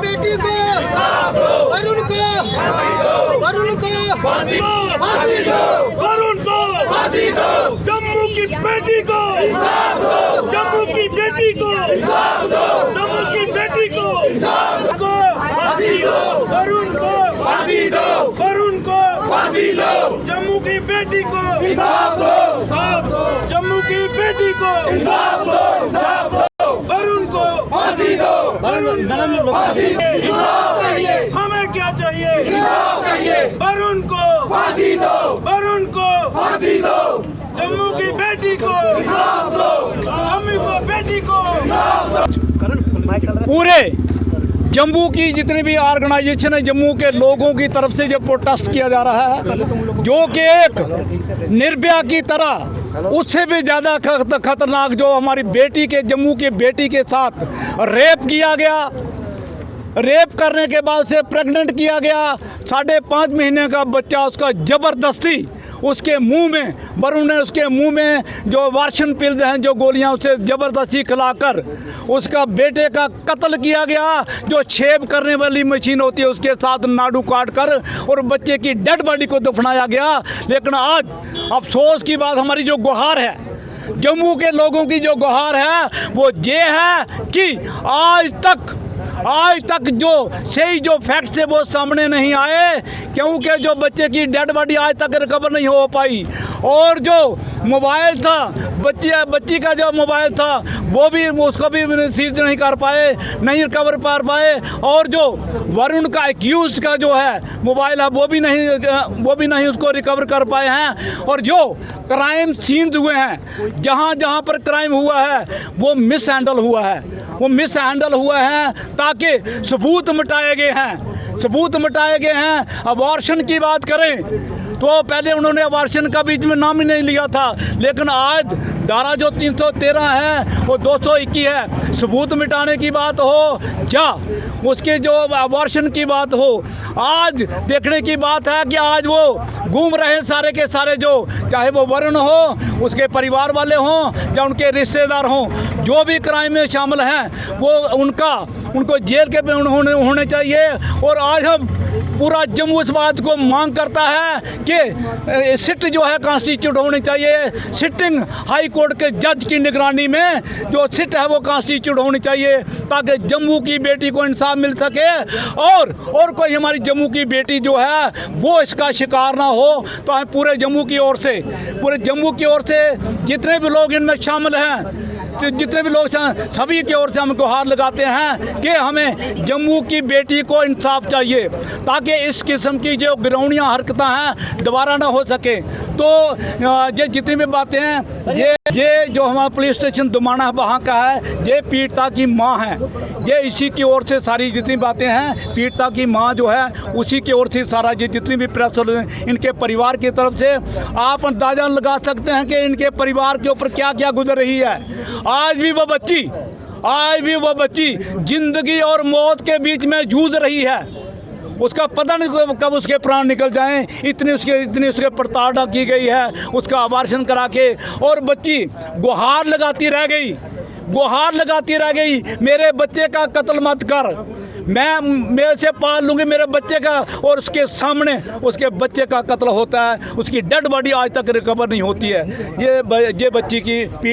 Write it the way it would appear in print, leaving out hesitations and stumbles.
बेटी को, वरुण को फांसी दो, वरुण को फांसी दो, जम्मू की बेटी को इंसाफ दो, जम्मू की बेटी को इंसाफ दो, जम्मू की बेटी को इंसाफ दो, फांसी दो, वरुण को फांसी दो, वरुण को फांसी दो, जम्मू की बेटी को इंसाफ दो, जम्मू की बेटी को इंसाफ दो, वरुण को फांसी दो, वरुण फांसी चाहिए, हमें क्या चाहिए, वरुण को फांसी दो, वरुण को फांसी दो, जम्मू की बेटी को इंसाफ दो, जम्मू को बेटी को इंसाफ दो। पूरे जम्मू की जितनी भी ऑर्गेनाइजेशन है, जम्मू के लोगों की तरफ से जो प्रोटेस्ट किया जा रहा है, जो कि एक निर्भया की तरह उससे भी ज़्यादा खतरनाक जो हमारी बेटी के, जम्मू की बेटी के साथ रेप किया गया, रेप करने के बाद से प्रेग्नेंट किया गया, 5.5 महीने का बच्चा उसका ज़बरदस्ती उसके मुंह में, वरुण ने उसके मुंह में जो वार्शन पिल्स हैं, जो गोलियां उसे ज़बरदस्ती खिलाकर उसका बेटे का कत्ल किया गया। जो छेब करने वाली मशीन होती है उसके साथ नाड़ू काट कर और बच्चे की डेड बॉडी को दफनाया गया। लेकिन आज अफसोस की बात, हमारी जो गुहार है, जम्मू के लोगों की जो गुहार है वो ये है कि आज तक जो सही जो फैक्ट्स है वो सामने नहीं आए, क्योंकि जो बच्चे की डेड बॉडी आज तक रिकवर नहीं हो पाई, और जो मोबाइल था बच्ची का जो मोबाइल था वो भी, उसको भी सीज नहीं कर पाए, नहीं रिकवर कर पाए, और जो वरुण का एक्यूज का जो है मोबाइल है वो भी नहीं उसको रिकवर कर पाए हैं। और जो क्राइम सीन्स हुए हैं, जहाँ पर क्राइम हुआ है वो मिस हैंडल हुआ है, ताकि सबूत मिटाए गए हैं। अबॉर्शन की बात करें तो पहले उन्होंने अबॉर्शन का बीच में नाम ही नहीं लिया था, लेकिन आज धारा जो 313 है वो 221 है। सबूत मिटाने की बात हो या उसके जो अबॉर्शन की बात हो, आज देखने की बात है कि आज वो घूम रहे सारे के सारे, जो चाहे वो वरुण हो, उसके परिवार वाले हों या उनके रिश्तेदार हों, जो भी क्राइम में शामिल हैं वो उनको जेल के होने चाहिए। और आज हम पूरा जम्मू इस बात को मांग करता है कि सिट जो है कॉन्स्टिट्यूट होनी चाहिए, सिटिंग हाई कोर्ट के जज की निगरानी में जो सिट है वो कॉन्स्टिट्यूट होनी चाहिए, ताकि जम्मू की बेटी को इंसाफ मिल सके और कोई हमारी जम्मू की बेटी जो है वो इसका शिकार ना हो। तो हम पूरे जम्मू की ओर से जितने भी लोग इनमें शामिल हैं, जितने भी लोग सभी की ओर से हम गुहार लगाते हैं कि हमें जम्मू की बेटी को इंसाफ चाहिए, ताकि इस किस्म की जो गिरौनियाँ हरकतें हैं दोबारा ना हो सके। तो ये जितनी भी बातें हैं, ये जो हमारा पुलिस स्टेशन दुमाना वहाँ का है, ये पीड़िता की माँ है, ये इसी की ओर से सारी जितनी बातें हैं, पीड़िता की माँ जो है उसी की ओर से सारा ये जितनी भी प्रेस इनके परिवार की तरफ से, आप अंदाजा लगा सकते हैं कि इनके परिवार के ऊपर क्या क्या गुजर रही है। आज भी वो बच्ची जिंदगी और मौत के बीच में जूझ रही है, उसका पता नहीं कब उसके प्राण निकल जाएं, इतनी उसके प्रताड़ना की गई है, उसका अबॉर्शन करा के, और बच्ची गुहार लगाती रह गई, मेरे बच्चे का कत्ल मत कर, मैं मेरे से पाल लूँगी मेरे बच्चे का, और उसके सामने उसके बच्चे का कत्ल होता है, उसकी डेड बॉडी आज तक रिकवर नहीं होती है। ये बच्ची की